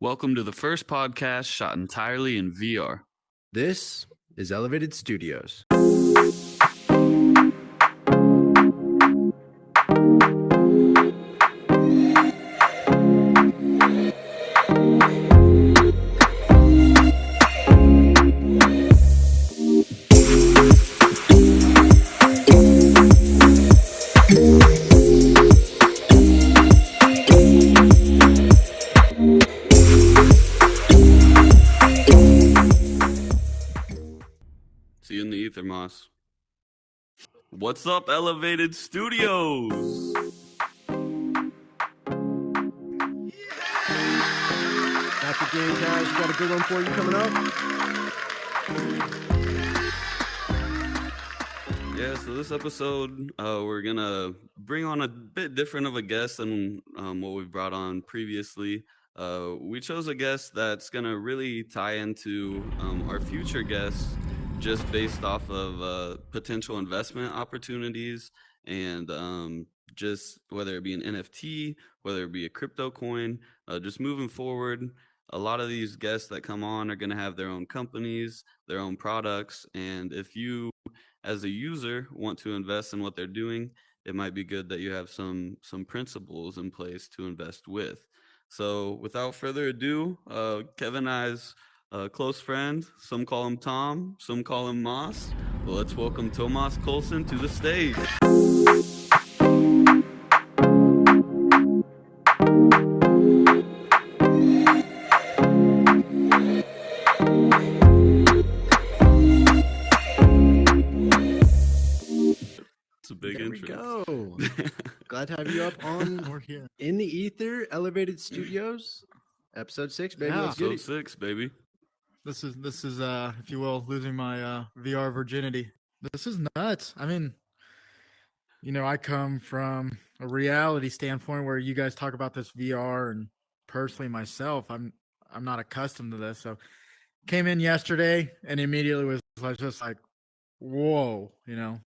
Welcome to the first podcast shot entirely in VR. This is Elevated Studios. See you in the ether, Moss. What's up, Elevated Studios? After game, guys, we got a good one for you coming up. Yeah, so this episode, we're going to bring on a bit different of a guest than what we've brought on previously. We chose a guest that's going to really tie into our future guests just based off of potential investment opportunities and just whether it be an NFT, whether it be a crypto coin, just moving forward. A lot of these guests that come on are going to have their own companies, their own products, and if you as a user want to invest in what they're doing, it might be good that you have some principles in place to invest with. So without further ado, Kevin and I's close friend, some call him Tom, some call him Moss. Well, let's welcome Tomas Coalson to the stage. It's a big There intro. we go. Glad to have you up on We're here. In the Ether, Elevated Studios, episode 6, baby. Yeah. Let's get Episode it. 6, baby. This is if you will, losing my VR virginity. This is nuts. I mean, I come from a reality standpoint where you guys talk about this VR, and personally myself, I'm not accustomed to this. So came in yesterday and immediately was just like, whoa,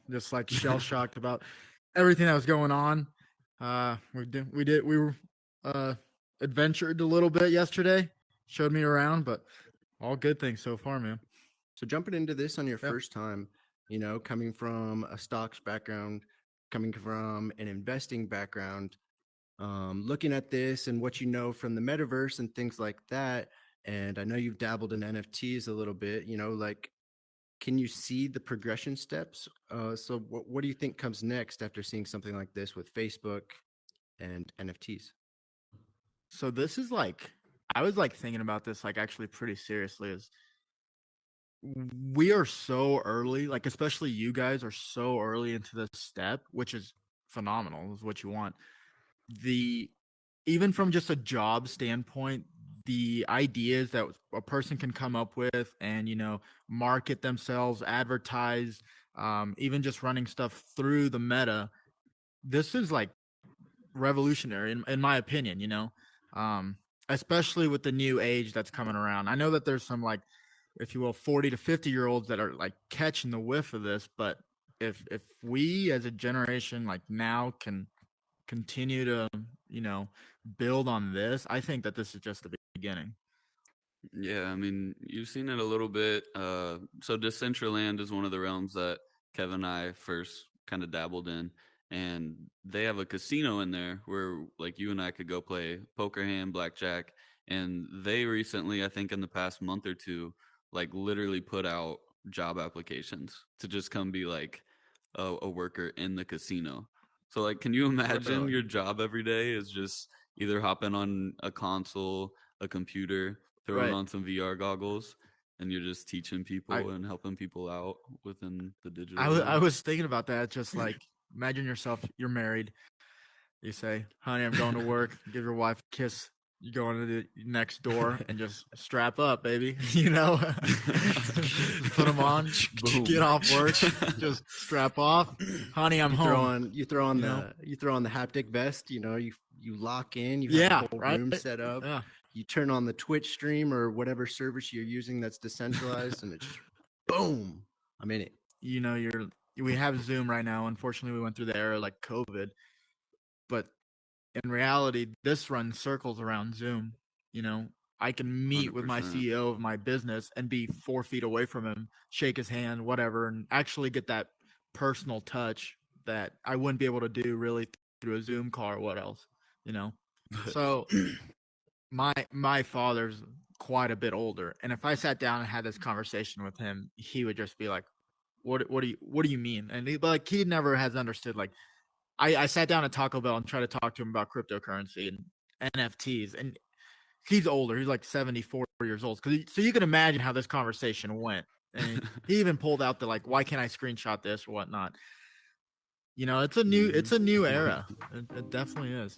just like shell shocked about everything that was going on. We were adventured a little bit yesterday, showed me around, but all good things so far, man. So jumping into this on your Yep. first time, coming from a stocks background, coming from an investing background, looking at this and what you know from the metaverse and things like that. And I know you've dabbled in NFTs a little bit, can you see the progression steps? So what do you think comes next after seeing something like this with Facebook and NFTs? So this is like, I was like thinking about this like actually pretty seriously. Is we are so early, like especially you guys are so early into this step, which is phenomenal, is what you want. Even from just a job standpoint, the ideas that a person can come up with and market themselves, advertise, even just running stuff through the meta, this is like revolutionary in my opinion. Especially with the new age that's coming around. I know that there's some, like, if you will, 40 to 50-year-olds that are like catching the whiff of this, but if we as a generation like now can continue to build on this, I think that this is just the beginning. Yeah, I mean, you've seen it a little bit. So Decentraland is one of the realms that Kevin and I first kind of dabbled in, and they have a casino in there where like you and I could go play poker hand, blackjack, and they recently, I think in the past month or two, like literally put out job applications to just come be like a worker in the casino. So like, can you imagine Really? your job every day is just either hopping on a console, a computer, throwing Right. on some VR goggles, and you're just teaching people I- and helping people out within the digital I realm? was thinking about that. Just like, imagine yourself, you're married. You say, honey, I'm going to work. Give your wife a kiss. You go into the next door and just strap up, baby. Just put them on. Boom. Get off work. Just strap off. Honey, I'm home. You throw on know? the haptic vest, you lock in, you have Yeah, the whole right? room set up. Yeah. You turn on the Twitch stream or whatever service you're using that's decentralized, and it's just boom, I'm in it. We have Zoom right now. Unfortunately, we went through the era like COVID, but in reality, this runs circles around Zoom. I can meet with my 100%. CEO of my business and be 4 feet away from him, shake his hand, whatever, and actually get that personal touch that I wouldn't be able to do really through a Zoom call or what else, you know. But So my father's quite a bit older, and if I sat down and had this conversation with him, he would just be like, what do you mean?" And he never has understood. Like I sat down at Taco Bell and tried to talk to him about cryptocurrency and NFTs, and he's older. He's like 74 years old. So you can imagine how this conversation went. And he even pulled out the like, why can't I screenshot this or whatnot? You know, it's a new era. It definitely is.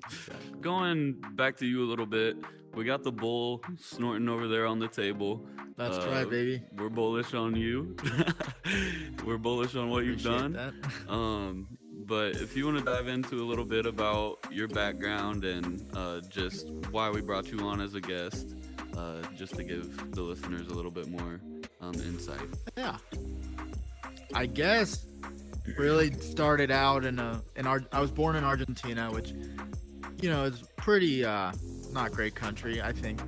Going back to you a little bit, we got the bull snorting over there on the table. That's right, baby. We're bullish on you. We're bullish on what you've Appreciate done. that. But if you want to dive into a little bit about your background and just why we brought you on as a guest, just to give the listeners a little bit more insight. Yeah. I guess really started out I was born in Argentina, which, you know, is pretty not great country. I think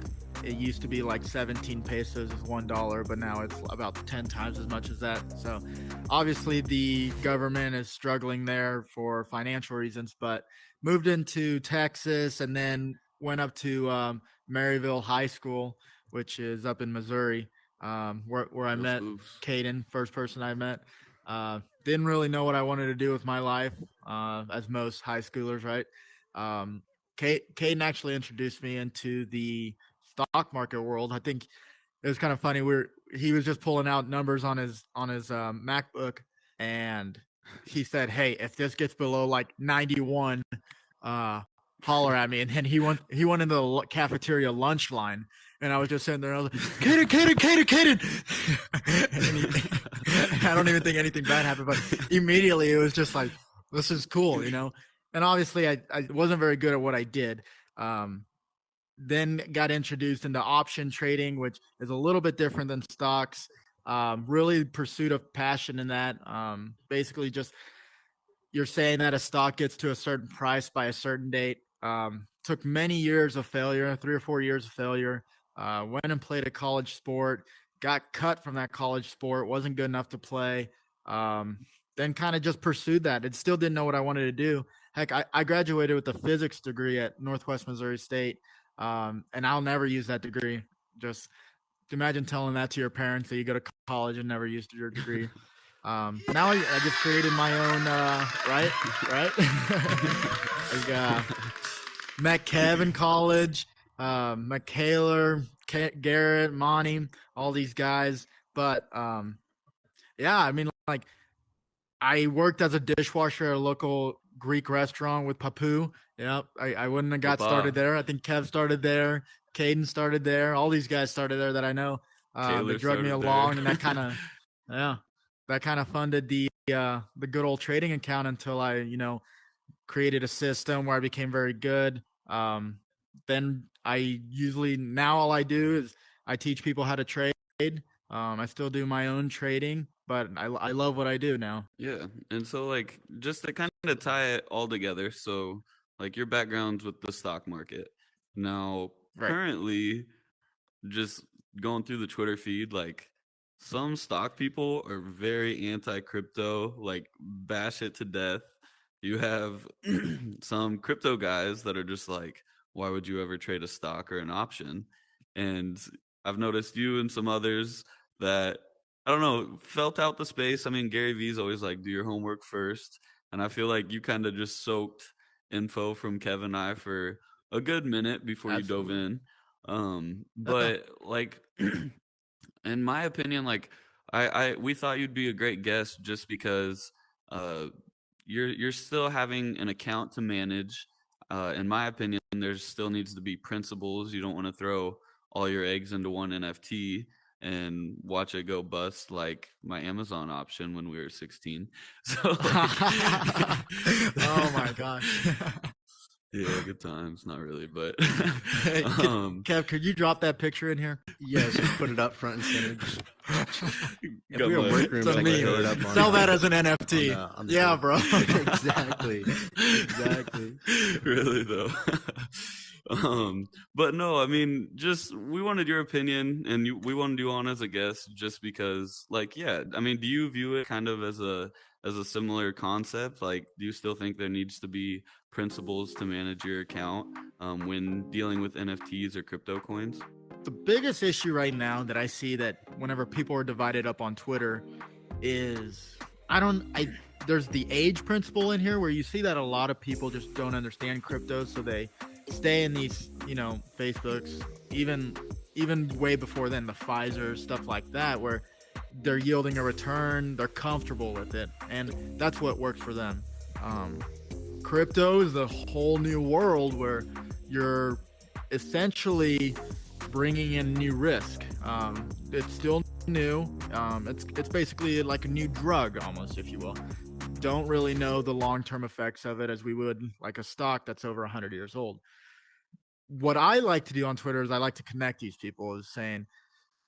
it used to be like 17 pesos is $1, but now it's about 10 times as much as that. So obviously the government is struggling there for financial reasons, but moved into Texas and then went up to Maryville High School, which is up in Missouri, where I Go met Spoofs. Caden, first person I met. Didn't really know what I wanted to do with my life, as most high schoolers, right? Caden actually introduced me into the stock market world. I think it was kind of funny. He was just pulling out numbers on his MacBook, and he said, "Hey, if this gets below like 91, holler at me." And then he went into the cafeteria lunch line, and I was just sitting there. I was like, Caden. I don't even think anything bad happened, but immediately it was just like, this is cool, you know. And obviously, I wasn't very good at what I did. Then got introduced into option trading, which is a little bit different than stocks. Really pursuit of passion in that. Basically, just you're saying that a stock gets to a certain price by a certain date. Took many years of failure, 3 or 4 years of failure. Went and played a college sport, got cut from that college sport, wasn't good enough to play. Then kind of just pursued that. It still didn't know what I wanted to do. Heck, I graduated with a physics degree at Northwest Missouri State, and I'll never use that degree. Just imagine telling that to your parents that you go to college and never used your degree. Now I just created my own, right? I met Kev in college, Michaela, Garrett, Monty, all these guys. But yeah, I mean, like I worked as a dishwasher at a local Greek restaurant with Papu. Yep, I wouldn't have got started there. I think Kev started there, Caden started there, all these guys started there that I know. They drug me along, and that kind of, yeah, that kind of funded the good old trading account until I, you know, created a system where I became very good. Then I usually now all I do is I teach people how to trade. I still do my own trading, but I love what I do now. Yeah. And so like just to kind of tie it all together, so like your background's with the stock market. Now, Right. currently just going through the Twitter feed, like some stock people are very anti-crypto, like bash it to death. You have some crypto guys that are just like, why would you ever trade a stock or an option? And I've noticed you and some others that I don't know, felt out the space. I mean, Gary Vee's always like, do your homework first. And I feel like you kind of just soaked info from Kevin and I for a good minute before you dove in. But like in my opinion, like we thought you'd be a great guest just because you're still having an account to manage. In my opinion, there still needs to be principles. You don't want to throw all your eggs into one NFT and watch it go bust like my Amazon option when we were 16. So Oh my gosh. yeah, good times. Not really, but Hey, Kev, could you drop that picture in here? Yes, just put it up front and center. If got we were my- workrooms, It's I a could meme. throw it up on Sell that as an NFT. on the Yeah, board. bro. Exactly. Really though. But no, I mean, just we wanted your opinion, and we wanted you on as a guest, just because, like, yeah, I mean, do you view it kind of as a similar concept? Like, do you still think there needs to be principles to manage your account when dealing with NFTs or crypto coins? The biggest issue right now that I see, that whenever people are divided up on Twitter, is I there's the age principle in here, where you see that a lot of people just don't understand crypto, so they stay in these, Facebooks, even way before then, the Pfizer stuff like that, where they're yielding a return, they're comfortable with it, and that's what works for them. um, Crypto is a whole new world where you're essentially bringing in new risk. It's still new. It's basically like a new drug, almost, if you will. Don't really know the long-term effects of it as we would like a stock that's over 100 years old. What I like to do on Twitter is I like to connect these people, is saying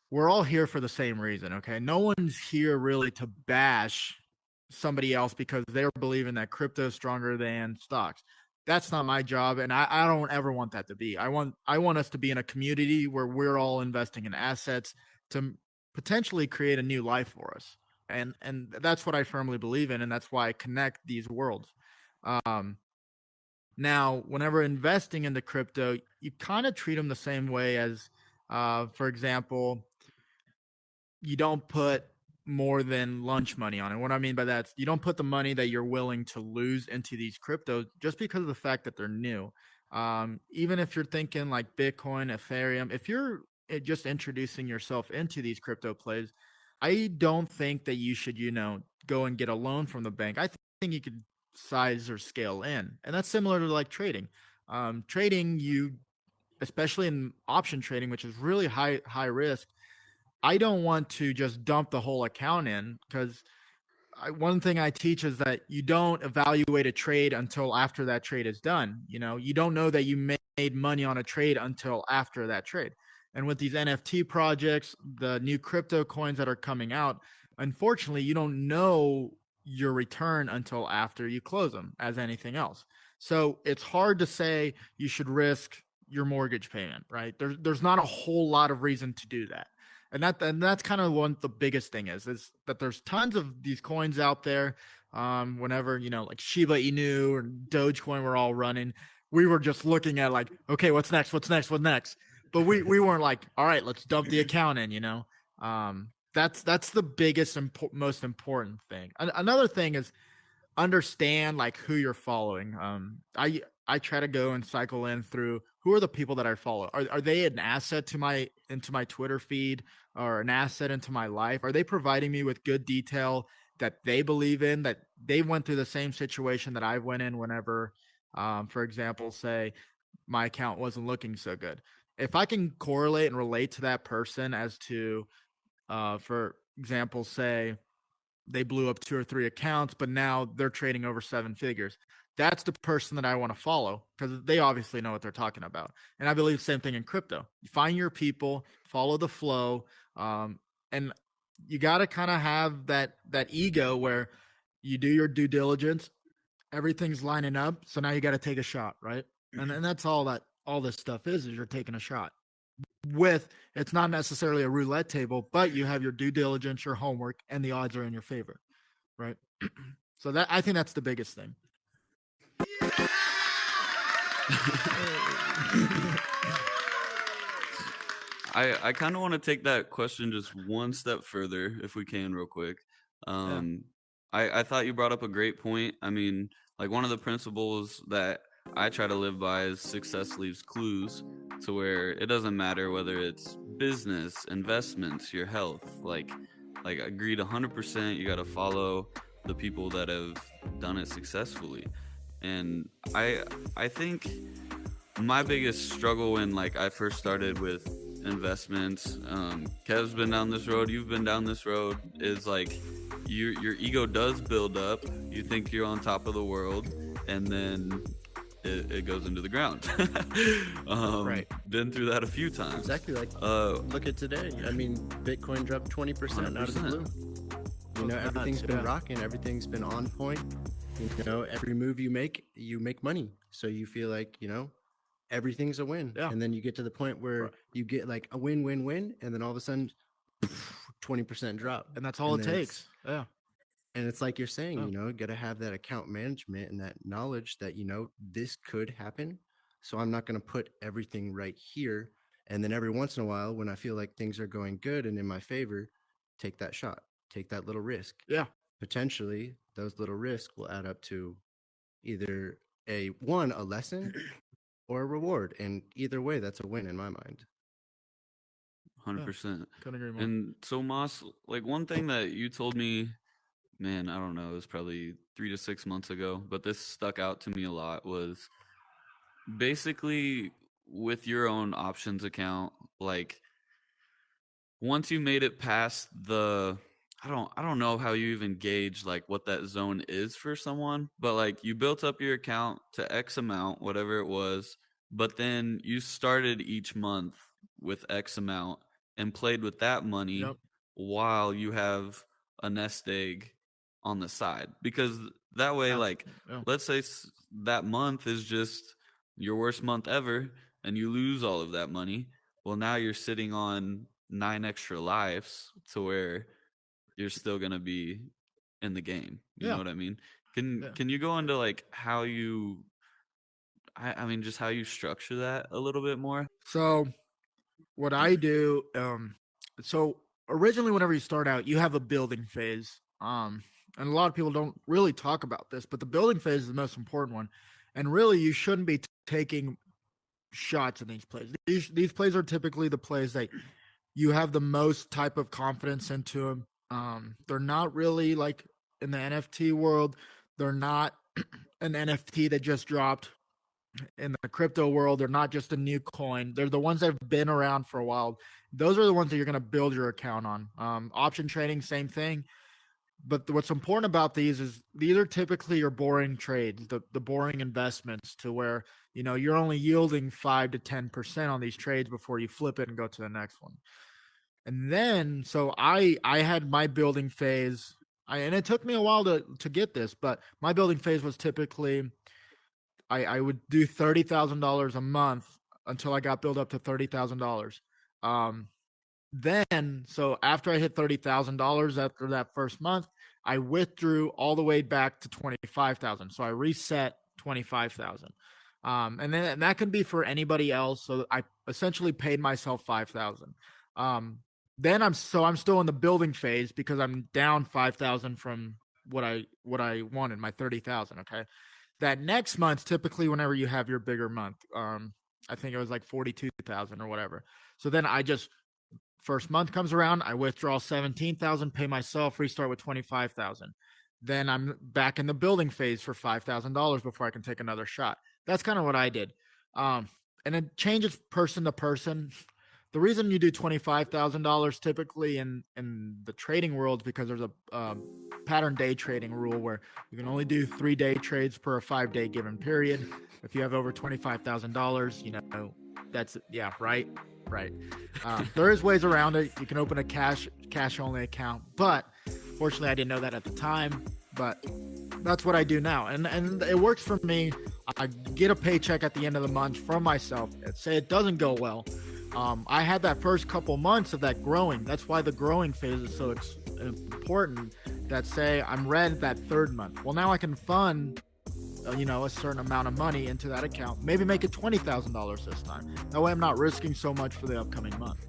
we're all here for the same reason. Okay, no one's here really to bash somebody else because they're believing that crypto is stronger than stocks. That's not my job, and I don't ever want that to be. I want us to be in a community where we're all investing in assets to potentially create a new life for us. And that's what I firmly believe in, and that's why I connect these worlds. um Now, whenever investing into crypto, you kind of treat them the same way as, for example, you don't put more than lunch money on it. What I mean by that is you don't put the money that you're willing to lose into these cryptos just because of the fact that they're new. Even if you're thinking like Bitcoin, Ethereum, if you're just introducing yourself into these crypto plays, I don't think that you should, go and get a loan from the bank. I think you could size or scale in, and that's similar to like trading. Trading, you, especially in option trading, which is really high risk, I don't want to just dump the whole account in, because one thing I teach is that you don't evaluate a trade until after that trade is done. You don't know that you made money on a trade until after that trade. And with these NFT projects, the new crypto coins that are coming out, unfortunately, you don't know your return until after you close them, as anything else. So it's hard to say you should risk your mortgage payment, right? There's not a whole lot of reason to do that. And that's kind of one, the biggest thing is that there's tons of these coins out there. Whenever, like Shiba Inu or Dogecoin were all running, we were just looking at like, okay, what's next, but we weren't like, all right, let's dump the account in. That's the biggest most important thing. Another thing is understand like who you're following. I try to go and cycle in through who are the people that I follow. Are they an asset to my Twitter feed, or an asset into my life? Are they providing me with good detail that they believe in, that they went through the same situation that I went in whenever, for example, say my account wasn't looking so good. If I can correlate and relate to that person as to, for example, say they blew up 2 or 3 accounts, but now they're trading over 7 figures. That's the person that I want to follow, because they obviously know what they're talking about. And I believe the same thing in crypto. You find your people, follow the flow, and you got to kind of have that ego where you do your due diligence, everything's lining up, so now you got to take a shot, right? And that's all this stuff is you're taking a shot. With, it's not necessarily a roulette table, but you have your due diligence, your homework, and the odds are in your favor, right? So that, I think that's the biggest thing. I kind of want to take that question just one step further, if we can, real quick. I thought you brought up a great point. I mean, like, one of the principles that I try to live by is success leaves clues, to where it doesn't matter whether it's business, investments, your health. Like agreed 100%. You got to follow the people that have done it successfully. And I think my biggest struggle when, like, I first started with investments, Kev's been down this road, you've been down this road, is like your ego does build up. You think you're on top of the world, and then it goes into the ground. Right. Been through that a few times. Exactly. Like, look at today. I mean, Bitcoin dropped 20% out of the blue. Everything's been rocking. Everything's been on point. Every move you make money. So you feel like, everything's a win. Yeah. And then you get to the point where Right. you get like a win, win, win, and then all of a sudden, 20% drop. And that's all And it then takes. Yeah. and it's like you're saying, Yeah. got to have that account management and that knowledge that, this could happen. So I'm not going to put everything right here. And then every once in a while, when I feel like things are going good and in my favor, take that shot, take that little risk. Yeah. Potentially, those little risks will add up to either a lesson or a reward. And either way, that's a win in my mind. 100%. Couldn't agree more. And so Moss, like one thing that you told me, man, I don't know, it was probably 3 to 6 months ago, but this stuck out to me a lot, was basically with your own options account, like once you made it past the, I don't know how you even gauge like what that zone is for someone, but like you built up your account to X amount, whatever it was, but then you started each month with X amount and played with that money. Yep. While you have a nest egg on the side, because that way, like, Yeah. let's say that month is just your worst month ever and you lose all of that money. Well, now you're sitting on 9 extra lives to where you're still going to be in the game. You know Yeah. what I mean? Can Yeah. can you go into like how you, I mean, just how you structure that a little bit more? So what I do, so originally whenever you start out, you have a building phase. And a lot of people don't really talk about this, but the building phase is the most important one. And really you shouldn't be taking shots in these plays. These plays are typically the plays that you have the most type of confidence into them. They're not really like in the NFT world. They're not an NFT that just dropped. In the crypto world. They're not just a new coin. They're the ones that have been around for a while. Those are the ones that you're going to build your account on. Option trading, same thing. But what's important about these is these are typically your boring trades, the boring investments, to where you're only yielding 5 to 10% on these trades before you flip it and go to the next one. And then so I had my building phase. And it took me a while to get this, but my building phase was typically I would do $30,000 a month until I got built up to $30,000. Then, so after I hit $30,000 after that first month, I withdrew all the way back to 25,000. So I reset 25,000. And then and that could be for anybody else. So I essentially paid myself 5,000. Then I'm still in the building phase because I'm down 5,000 from what I wanted, my 30,000. Okay. That next month, typically whenever you have your bigger month, I think it was like 42,000 or whatever. So then I just first month comes around, I withdraw 17,000, pay myself, restart with 25,000. Then I'm back in the building phase for $5,000 before I can take another shot. That's kind of what I did. And it changes person to person. The reason you do $25,000 typically in the trading world is because there's a pattern day trading rule where you can only do 3-day trades per a 5-day given period. If you have over $25,000, that's right. There is ways around it. You can open a cash only account, but fortunately I didn't know that at the time. But that's what I do now, and it works for me. I get a paycheck at the end of the month from myself. Say it doesn't go well. I had that first couple months of that growing. That's why the growing phase is so important. That say I'm red that third month. Well, now I can fund, a certain amount of money into that account. Maybe make it $20,000 this time. That way, I'm not risking so much for the upcoming month.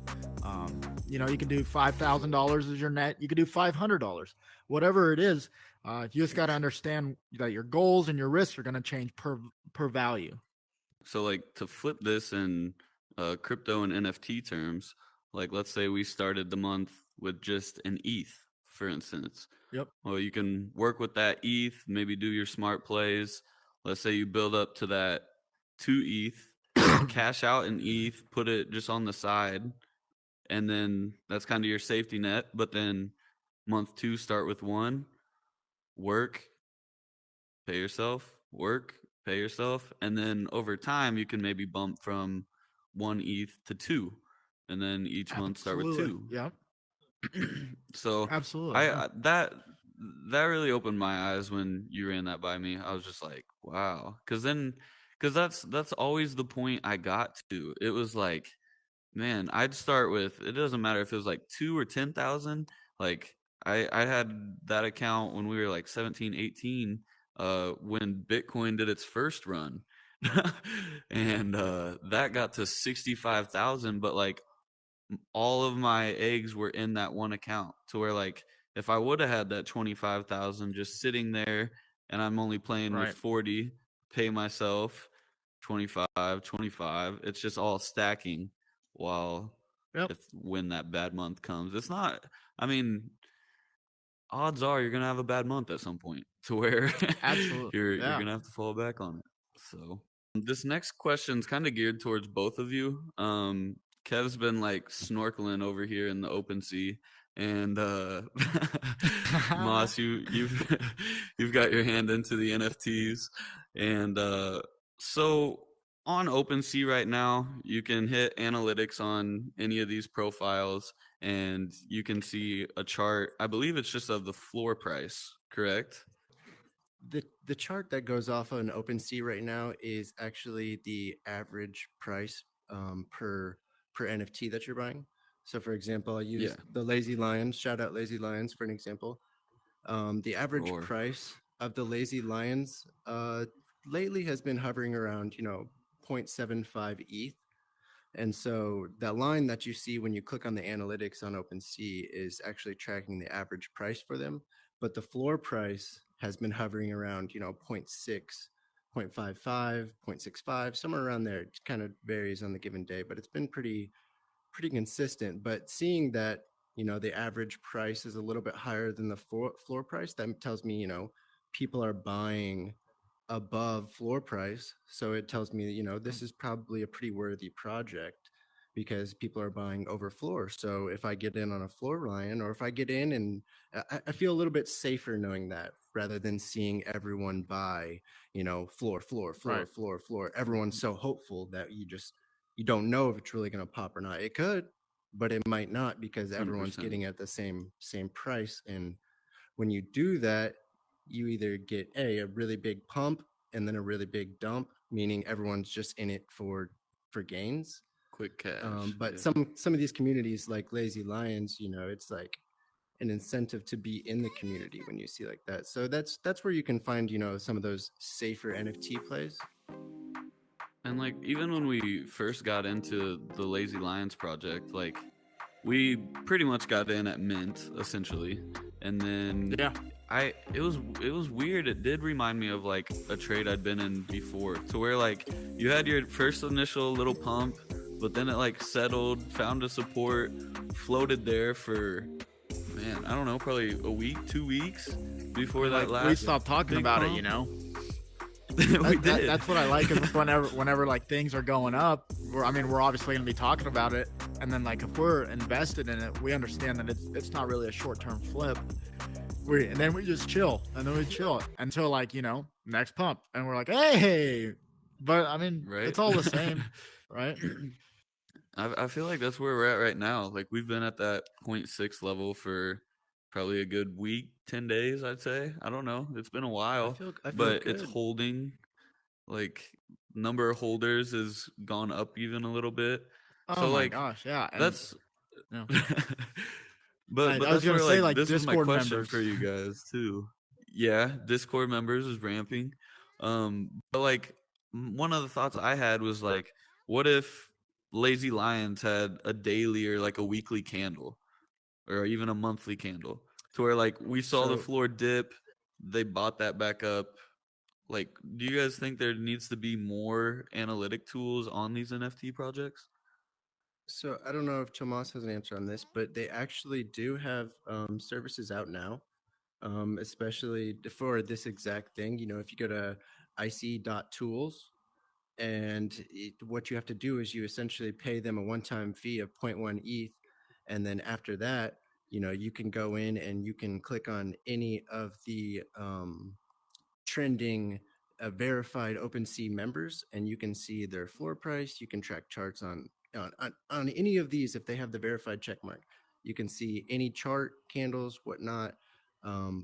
You can do $5,000 as your net. You can do $500, whatever it is. You just got to understand that your goals and your risks are going to change per value. So, like, to flip this in crypto and NFT terms, like, let's say we started the month with just an ETH, for instance. Yep. Well, you can work with that ETH, maybe do your smart plays. Let's say you build up to that 2 ETH, cash out an ETH, put it just on the side, and then that's kind of your safety net. But then month 2, start with 1, work, pay yourself, work, pay yourself, and then over time you can maybe bump from 1 ETH to 2, and then each month start with 2. Yep. So Absolutely. that really opened my eyes when you ran that by me. I was just like, wow, because then because that's always the point I got to. It was like, man, I'd start with, it doesn't matter if it was like 2 or 10,000. Like I had that account when we were like 17, 18, when Bitcoin did its first run. And that got to 65,000, but like all of my eggs were in that one account, to where like if I would have had that 25,000 just sitting there and I'm only playing with Right. 40, pay myself 25, 25, it's just all stacking while Yep. if when that bad month comes. It's not, I mean, odds are you're going to have a bad month at some point to where Absolutely. you're Yeah. going to have to fall back on it. So this next question's kind of geared towards both of you. Kev's been like snorkeling over here in the open sea, and Moss, you've you've got your hand into the NFTs, and so on OpenSea right now, you can hit analytics on any of these profiles, and you can see a chart. I believe it's just of the floor price, correct? The chart that goes off on OpenSea right now is actually the average price per NFT that you're buying. So, for example, I Yeah, use the Lazy Lions. Shout out Lazy Lions for an example. The average or price of the Lazy Lions lately has been hovering around 0.75 ETH. And so that line that you see when you click on the analytics on OpenSea is actually tracking the average price for them. But the floor price has been hovering around, zero point 0.6, 0.55, 0.65, somewhere around there. It kind of varies on the given day, but it's been pretty consistent. But seeing that, the average price is a little bit higher than the floor price, that tells me, people are buying above floor price. So it tells me, this is probably a pretty worthy project because people are buying over floor. So if I get in on a floor Ryan, or if I get in and I feel a little bit safer knowing that rather than seeing everyone buy, floor, floor, floor, Right. floor, floor. Everyone's so hopeful that you don't know if it's really going to pop or not. It could, but it might not because everyone's 100%. getting at the same price. And when you do that, you either get a really big pump and then a really big dump, meaning everyone's just in it for gains. Quick cash. But Yeah. some of these communities like Lazy Lions, it's like an incentive to be in the community when you see like that. So that's where you can find some of those safer NFT plays. And like even when we first got into the Lazy Lions project, like we pretty much got in at mint essentially. And then Yeah. it was weird. It did remind me of like a trade I'd been in before, to where like you had your first initial little pump, but then it like settled, found a support, floated there for, man, I don't know, probably a week, 2 weeks before And that like we last stopped talking big about it, pump. We did. that's what I like is whenever like things are going up, we're obviously gonna be talking about it, and then like if we're invested in it, we understand that it's not really a short term flip. And then we just chill, and then we chill until like next pump, and we're like, hey, but Right. it's all the same, right? I feel like that's where we're at right now. Like we've been at that point 0.6 level for probably a good week, 10 days, I'd say. I don't know. It's been a while, I feel but it's good. holding. Like number of holders has gone up even a little bit. Oh So my like gosh, yeah, and that's yeah. but I was that's gonna where say like like this was my Discord question for members. you guys too. Yeah, Discord members is ramping. But like one of the thoughts I had was like, what if Lazy Lions had a daily or like a weekly candle or even a monthly candle, to where like we saw the So floor dip, they bought that back up. Like, do you guys think there needs to be more analytic tools on these NFT projects? So I don't know if Tomas has an answer on this, but they actually do have services out now, especially for this exact thing. If you go to ic.tools, and what you have to do is you essentially pay them a one-time fee of zero point 0.1 ETH, and then after that, you can go in and you can click on any of the trending verified OpenSea members, and you can see their floor price. You can track charts on any of these if they have the verified check mark. You can see any chart, candles, whatnot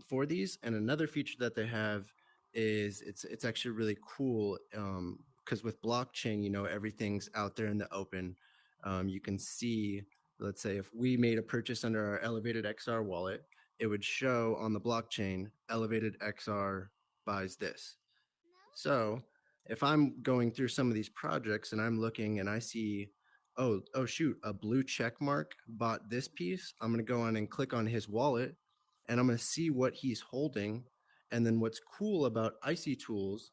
for these. And another feature that they have is it's actually really cool. because with blockchain, everything's out there in the open. You can see, let's say, if we made a purchase under our Elevated XR wallet, it would show on the blockchain, Elevated XR buys this. So if I'm going through some of these projects and I'm looking and I see, oh shoot, a blue check mark bought this piece, I'm going to go on and click on his wallet and I'm going to see what he's holding. And then what's cool about Icy Tools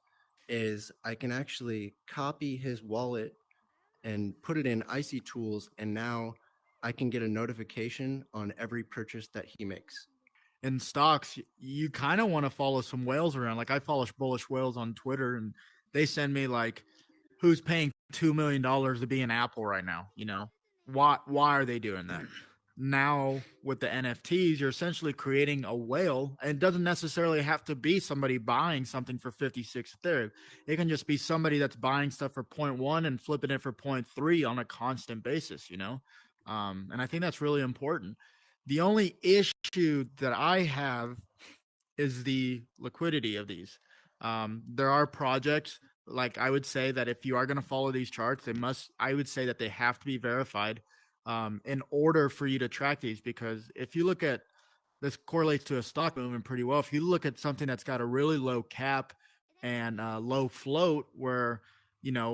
is I can actually copy his wallet and put it in Icy Tools, and now I can get a notification on every purchase that he makes. In stocks, you kind of want to follow some whales around. Like I follow bullish whales on Twitter, and they send me like, who's paying $2 million to be in Apple right now? Why are they doing that? Now with the NFTs, you're essentially creating a whale, and it doesn't necessarily have to be somebody buying something for 56 Ethereum. It can just be somebody that's buying stuff for 0.1 and flipping it for 0.3 on a constant basis. And I think that's really important. The only issue that I have is the liquidity of these. There are projects, like I would say that if you are going to follow these charts, I would say that they have to be verified in order for you to track these. Because if you look at, this correlates to a stock movement pretty well. If you look at something that's got a really low cap and low float, where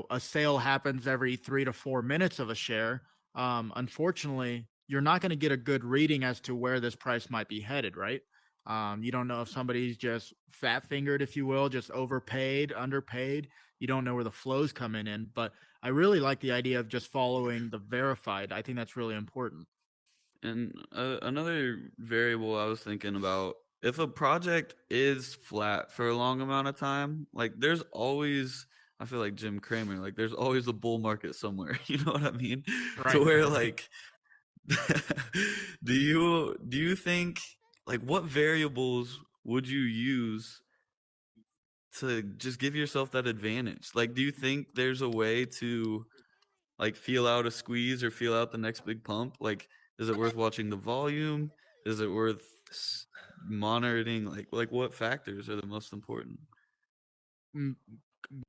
a sale happens every 3 to 4 minutes of a share, unfortunately, you're not going to get a good reading as to where this price might be headed, right? You don't know if somebody's just fat fingered, if you will, just overpaid, underpaid. You don't know where the flow's coming in. But I really like the idea of just following the verified. I think that's really important. And another variable I was thinking about, if a project is flat for a long amount of time, like there's always, I feel like Jim Cramer, like there's always a bull market somewhere. You know what I mean? To Right. where like, do you think, like, what variables would you use to just give yourself that advantage? Like, do you think there's a way to like feel out a squeeze or feel out the next big pump? Like, is it worth watching the volume? Is it worth monitoring? Like what factors are the most important?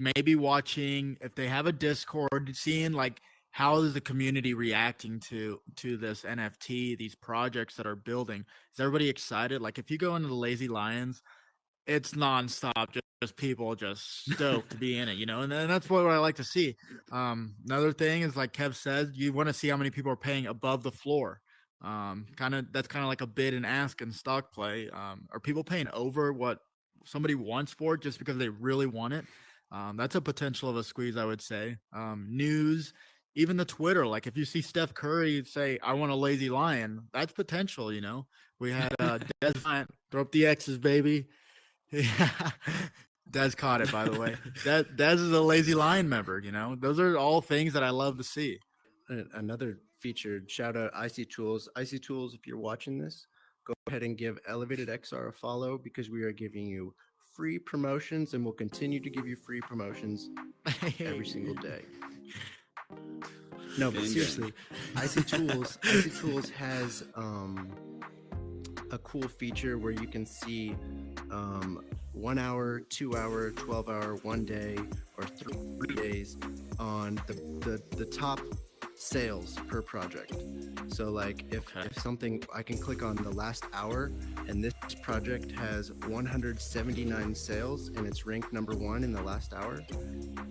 Maybe watching if they have a Discord, seeing like how is the community reacting to this NFT, these projects that are building. Is everybody excited? Like if you go into the Lazy Lions, it's nonstop, just people just stoked to be in it, and that's what I like to see. Another thing is, like Kev said, you want to see how many people are paying above the floor. That's kind of like a bid and ask in stock play. Are people paying over what somebody wants for it just because they really want it? That's a potential of a squeeze, I would say. News, even the Twitter, like if you see Steph Curry say, "I want a lazy lion," that's potential. We had Des Bryant throw up the X's, baby. Yeah. Des caught it, by the way. Des is a lazy lion member. Those are all things that I love to see. Another featured shout out Icy Tools. Icy Tools, if you're watching this, go ahead and give Elevated XR a follow because we are giving you free promotions and we'll continue to give you free promotions every single day. No, but Gang, gang. seriously, Icy Tools has a cool feature where you can see 1 hour, 2 hour, 12 hour, 1 day, or 3 days on the top sales per project. So like if something, I can click on the last hour and this project has 179 sales and it's ranked number 1 in the last hour,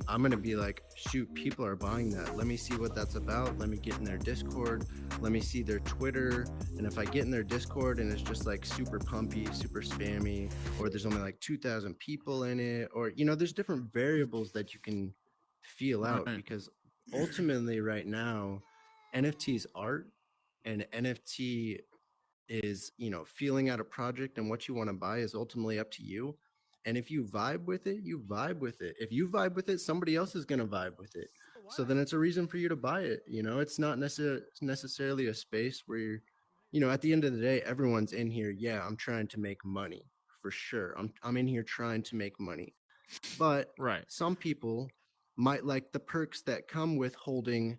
I'm going to be like, shoot, people are buying that. Let me see what that's about. Let me get in their Discord. Let me see their Twitter. And if I get in their Discord and it's just like super pumpy, super spammy, or there's only like 2,000 people in it, or, there's different variables that you can feel out Right. because ultimately right now, NFTs art, and NFT is, feeling out a project, and what you want to buy is ultimately up to you. And if you vibe with it, you vibe with it. If you vibe with it, somebody else is going to vibe with it. So then it's a reason for you to buy it. It's not necessarily a space where at the end of the day, everyone's in here. Yeah, I'm trying to make money for sure. I'm in here trying to make money. But Right. some people might like the perks that come with holding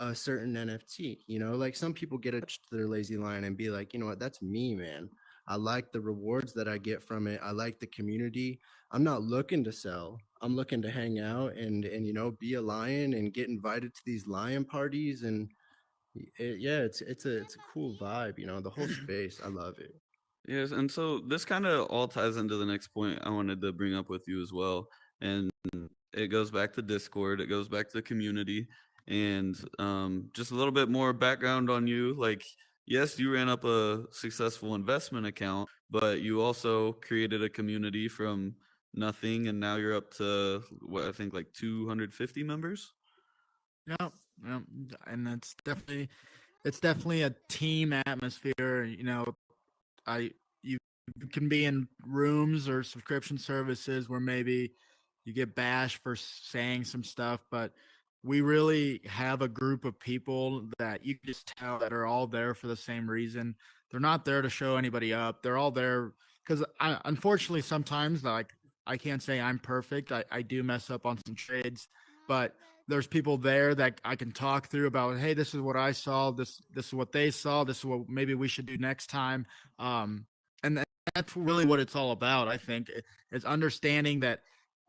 a certain NFT. Like some people get attached to their lazy lion and be like, you know what, that's me, man. I like the rewards that I get from it. I like the community. I'm not looking to sell. I'm looking to hang out and be a lion and get invited to these lion parties and yeah, it's a cool vibe, the whole space. I love it. Yes, and so this kind of all ties into the next point I wanted to bring up with you as well. And it goes back to Discord, it goes back to community, and just a little bit more background on you. Like, yes, you ran up a successful investment account, but you also created a community from nothing, and now you're up to what I think like 250 members. Yeah, yeah, and it's definitely a team atmosphere. I you can be in rooms or subscription services where maybe you get bashed for saying some stuff, but we really have a group of people that you can just tell that are all there for the same reason. They're not there to show anybody up. They're all there because unfortunately sometimes like I can't say I'm perfect. I do mess up on some trades, but there's people there that I can talk through about, hey, this is what I saw, this is what they saw, this is what maybe we should do next time. And that's really what it's all about. I think is understanding that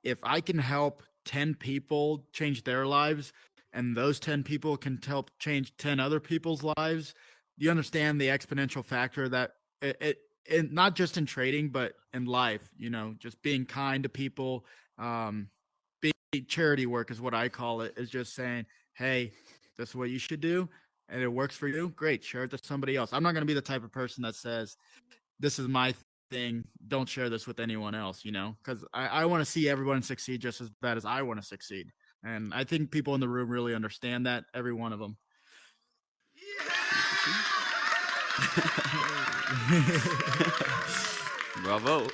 if I can help 10 people change their lives, and those 10 people can help change 10 other people's lives, you understand the exponential factor that it not just in trading but in life. Just being kind to people. Being charity work is what I call it. Is just saying, hey, this is what you should do, and it works for you. Great, share it to somebody else. I'm not going to be the type of person that says, this is my thing. Don't share this with anyone else, because I want to see everyone succeed just as bad as I want to succeed. And I think people in the room really understand that, every one of them. Bravo.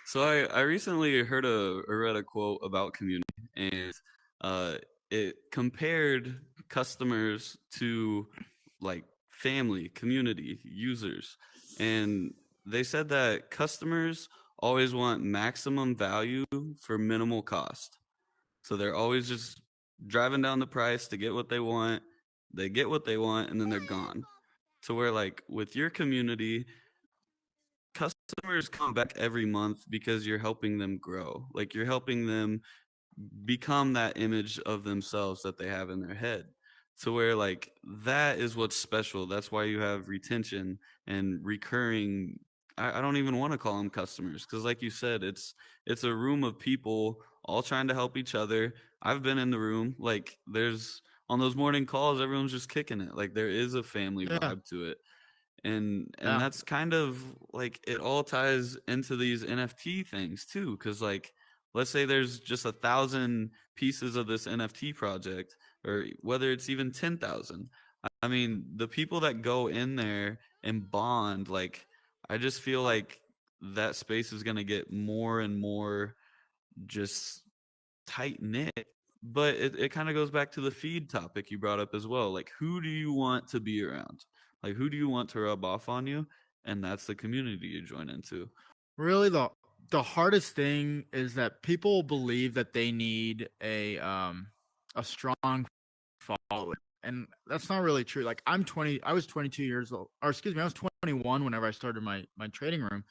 So I recently heard or read a quote about community, and it compared customers to like family, community, users. And they said that customers always want maximum value for minimal cost. So they're always just driving down the price to get what they want. They get what they want and then they're gone. To where like with your community, customers come back every month because you're helping them grow. Like you're helping them become that image of themselves that they have in their head. To where like that is what's special. That's why you have retention and recurring. I don't even want to call them customers because, like you said, it's a room of people all trying to help each other. I've been in the room. Like there's on those morning calls, everyone's just kicking it. Like there is a family Yeah, vibe to it, and yeah, that's kind of like it all ties into these NFT things too, because like let's say there's just 1,000 pieces of this NFT project, or whether it's even 10,000. I mean, the people that go in there and bond, like I just feel like that space is going to get more and more just tight knit. But it kind of goes back to the feed topic you brought up as well. Like, who do you want to be around? Like, who do you want to rub off on you? And that's the community you join into. really the hardest thing is that people believe that they need a strong following, and that's not really true. Like I was 22 years old, or excuse me, I was 21 whenever I started my trading room.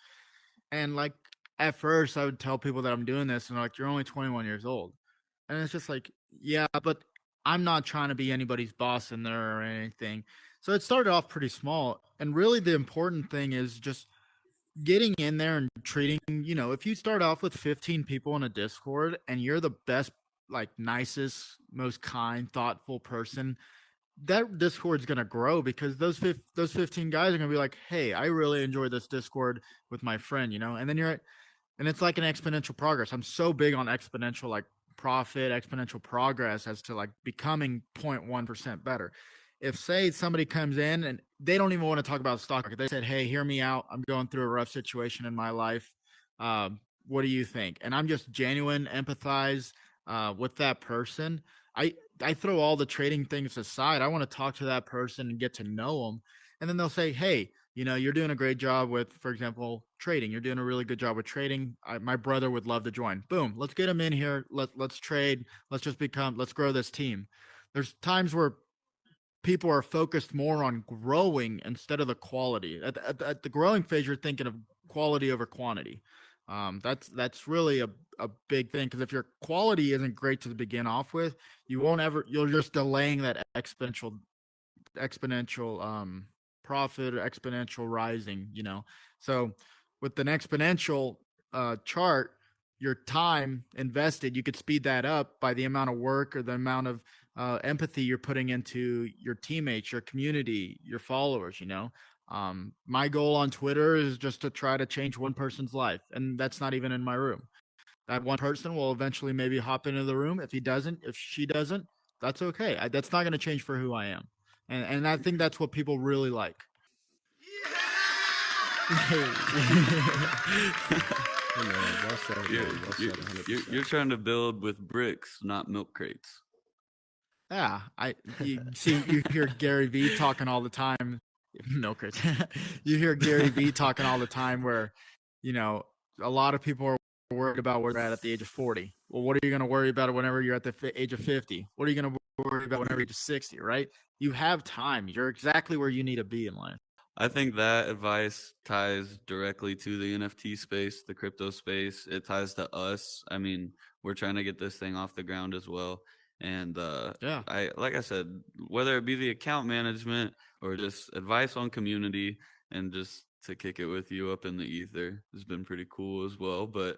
And like at first I would tell people that I'm doing this and they're like, you're only 21 years old. And it's just like, yeah, but I'm not trying to be anybody's boss in there or anything. So it started off pretty small. And really the important thing is just getting in there and treating, if you start off with 15 people in a Discord and you're the best, like nicest, most kind, thoughtful person, that Discord's gonna grow because those 15 guys are gonna be like, hey, I really enjoy this Discord with my friend, and then and it's like an exponential progress. I'm so big on exponential like profit, exponential progress as to like becoming 0.1% better. If say somebody comes in and they don't even want to talk about the stock market, they said, "Hey, hear me out. I'm going through a rough situation in my life. What do you think?" And I'm just genuine, empathize with that person. I throw all the trading things aside. I want to talk to that person and get to know them, and then they'll say, "Hey, you're doing a great job with, for example, trading. You're doing a really good job with trading. My brother would love to join. Boom, let's get him in here. Let's trade. Let's grow this team." There's times where people are focused more on growing instead of the quality. At the growing phase, you're thinking of quality over quantity. That's really a big thing, because if your quality isn't great to begin off with, you're just delaying that exponential profit or exponential rising, so with an exponential chart, your time invested, you could speed that up by the amount of work or the amount of empathy you're putting into your teammates, your community, your followers. My goal on Twitter is just to try to change one person's life, and that's not even in my room. That one person will eventually maybe hop into the room. If she doesn't, that's okay. That's not going to change for who I am. And I think that's what people really like. Well said, You're, man. Well you're, said, you're 100%. trying to build with bricks, not milk crates. Yeah, you see, you hear Gary Vee talking all the time. No, Chris. You hear Gary Vee talking all the time, where a lot of people are worried about where they're at the age of 40. Well, what are you going to worry about whenever you're at the age of 50? What are you going to worry about whenever you're 60? Right? You have time. You're exactly where you need to be in life. I think that advice ties directly to the NFT space, the crypto space. It ties to us. I mean, we're trying to get this thing off the ground as well. And Yeah. like I said, whether it be the account management or just advice on community and just to kick it with you up in the ether has been pretty cool as well. But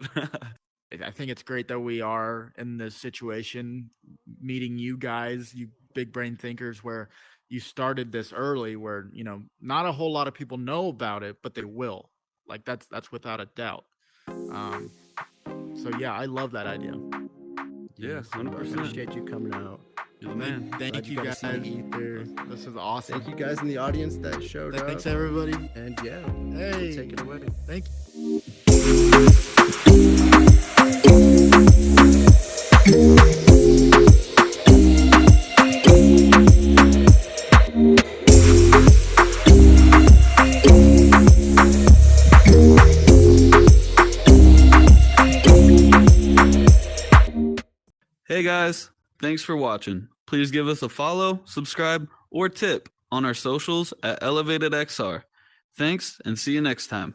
I think it's great that we are in this situation, meeting you guys, you big brain thinkers, where you started this early, where not a whole lot of people know about it, but they will. Like that's without a doubt. So yeah, I love that idea. yeah, So I 100%. appreciate you coming out. You're the man. Thank you Glad guys. got to see the ether. This is awesome. Thank you guys in the audience that showed up. Thanks everybody. And yeah, Hey, take it away. Thank you. Hey guys, thanks for watching. Please give us a follow, subscribe, or tip on our socials at ElevatedXR. Thanks, and see you next time.